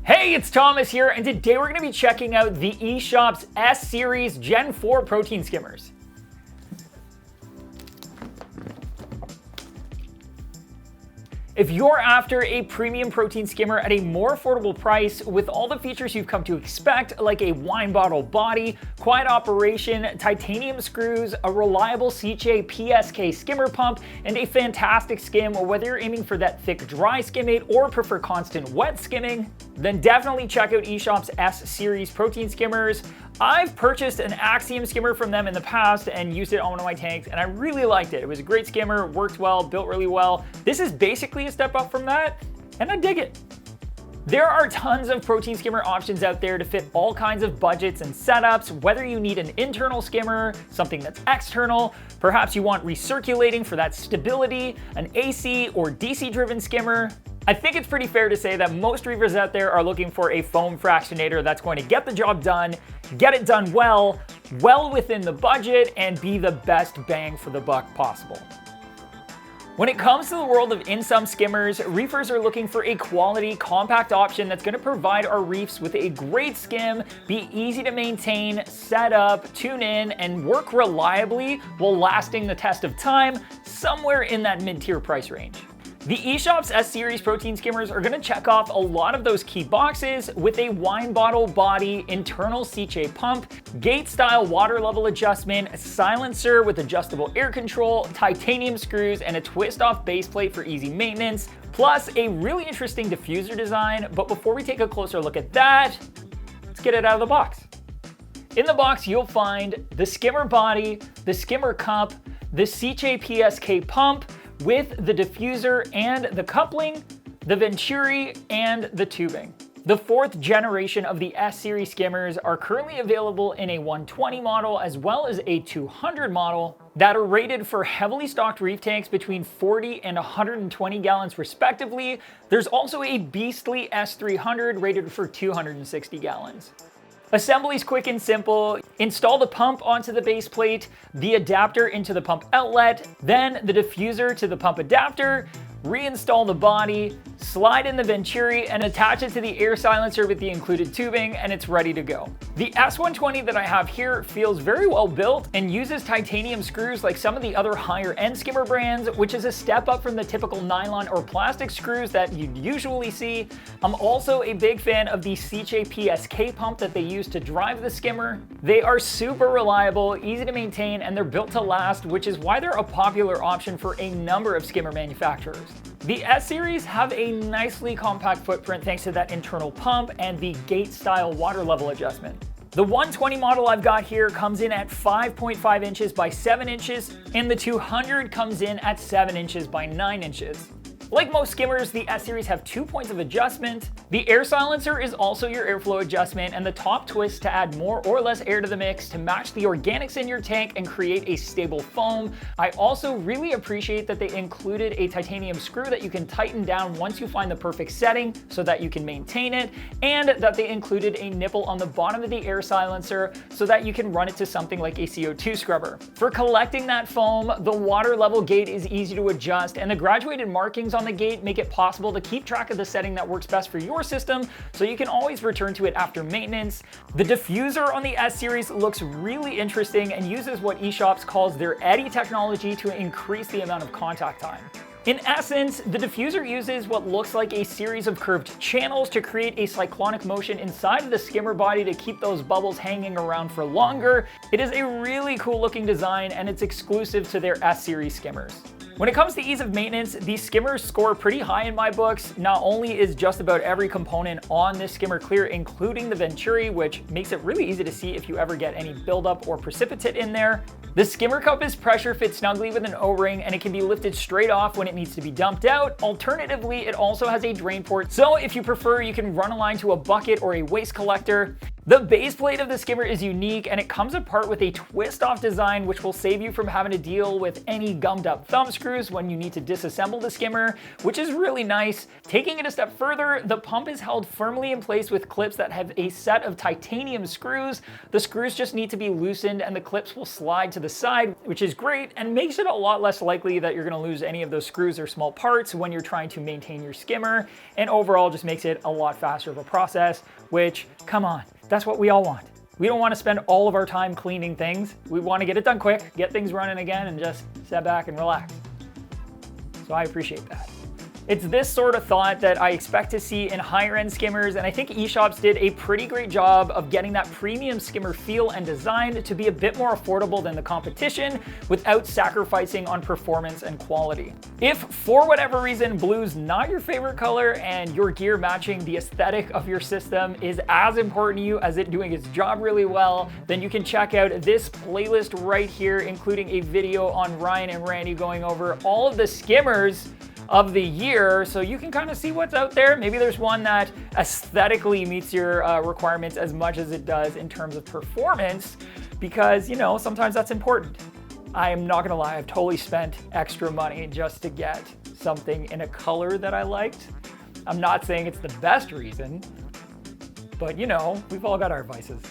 Hey, it's Thomas here, and today we're going to be checking out the Eshopps S-Series Gen 4 Protein Skimmers. If you're after a premium protein skimmer at a more affordable price with all the features you've come to expect, like a wine bottle body, quiet operation, titanium screws, a reliable Sicce PSK skimmer pump, and a fantastic skim, whether you're aiming for that thick dry skimming or prefer constant wet skimming, then definitely check out Eshopps S-Series Protein Skimmers. I've purchased an Axiom skimmer from them in the past and used it on one of my tanks, and I really liked it. It was a great skimmer, worked well, built really well. This is basically a step up from that, and I dig it. There are tons of protein skimmer options out there to fit all kinds of budgets and setups, whether you need an internal skimmer, something that's external, perhaps you want recirculating for that stability, an AC or DC driven skimmer. I think it's pretty fair to say that most reefers out there are looking for a foam fractionator that's going to get the job done, get it done well within the budget, and be the best bang for the buck possible. When it comes to the world of in-sum skimmers, reefers are looking for a quality, compact option that's going to provide our reefs with a great skim, be easy to maintain, set up, tune in, and work reliably while lasting the test of time, somewhere in that mid-tier price range. The Eshopps S-Series Protein Skimmers are going to check off a lot of those key boxes with a wine bottle body, internal Sicce pump, gate-style water level adjustment, silencer with adjustable air control, titanium screws, and a twist-off base plate for easy maintenance, plus a really interesting diffuser design. But before we take a closer look at that, let's get it out of the box. In the box, you'll find the skimmer body, the skimmer cup, the Sicce PSK pump, with the diffuser and the coupling, the venturi, and the tubing. The fourth generation of the S-Series skimmers are currently available in a 120 model as well as a 200 model that are rated for heavily stocked reef tanks between 40 and 120 gallons respectively. There's also a beastly S300 rated for 260 gallons. Assembly's quick and simple. Install the pump onto the base plate, the adapter into the pump outlet, then the diffuser to the pump adapter, reinstall the body, slide in the venturi, and attach it to the air silencer with the included tubing, and it's ready to go. The S120 that I have here feels very well built and uses titanium screws like some of the other higher end skimmer brands, which is a step up from the typical nylon or plastic screws that you'd usually see. I'm also a big fan of the Sicce PSK pump that they use to drive the skimmer. They are super reliable, easy to maintain, and they're built to last, which is why they're a popular option for a number of skimmer manufacturers. The S-Series have a nicely compact footprint thanks to that internal pump and the gate-style water level adjustment. The 120 model I've got here comes in at 5.5 inches by 7 inches, and the 200 comes in at 7 inches by 9 inches. Like most skimmers, the S-Series have 2 points of adjustment. The air silencer is also your airflow adjustment, and the top twist to add more or less air to the mix to match the organics in your tank and create a stable foam. I also really appreciate that they included a titanium screw that you can tighten down once you find the perfect setting so that you can maintain it, and that they included a nipple on the bottom of the air silencer so that you can run it to something like a CO2 scrubber. For collecting that foam, the water level gate is easy to adjust, and the graduated markings on the gate make it possible to keep track of the setting that works best for your system, so you can always return to it after maintenance. The diffuser on the S-Series looks really interesting and uses what Eshopps calls their eddy technology to increase the amount of contact time. In essence, the diffuser uses what looks like a series of curved channels to create a cyclonic motion inside of the skimmer body to keep those bubbles hanging around for longer. It is a really cool looking design, and it's exclusive to their S-Series skimmers. When it comes to ease of maintenance, these skimmers score pretty high in my books. Not only is just about every component on this skimmer clear, including the venturi, which makes it really easy to see if you ever get any buildup or precipitate in there. The skimmer cup is pressure fit snugly with an O-ring, and it can be lifted straight off when it needs to be dumped out. Alternatively, it also has a drain port, so if you prefer, you can run a line to a bucket or a waste collector. The base plate of the skimmer is unique and it comes apart with a twist-off design which will save you from having to deal with any gummed up thumb screws when you need to disassemble the skimmer, which is really nice. Taking it a step further, the pump is held firmly in place with clips that have a set of titanium screws. The screws just need to be loosened and the clips will slide to the side, which is great and makes it a lot less likely that you're going to lose any of those screws or small parts when you're trying to maintain your skimmer, and overall just makes it a lot faster of a process, which, come on. That's what we all want. We don't want to spend all of our time cleaning things. We want to get it done quick, get things running again, and just sit back and relax. So I appreciate that. It's this sort of thought that I expect to see in higher end skimmers, and I think Eshopps did a pretty great job of getting that premium skimmer feel and design to be a bit more affordable than the competition without sacrificing on performance and quality. If for whatever reason blue's not your favorite color and your gear matching the aesthetic of your system is as important to you as it doing its job really well, then you can check out this playlist right here, including a video on Ryan and Randy going over all of the skimmers of the year, so you can kind of see what's out there. Maybe there's one that aesthetically meets your requirements as much as it does in terms of performance, because, you know, sometimes that's important. I am not gonna lie, I've totally spent extra money just to get something in a color that I liked. I'm not saying it's the best reason, but you know, we've all got our vices.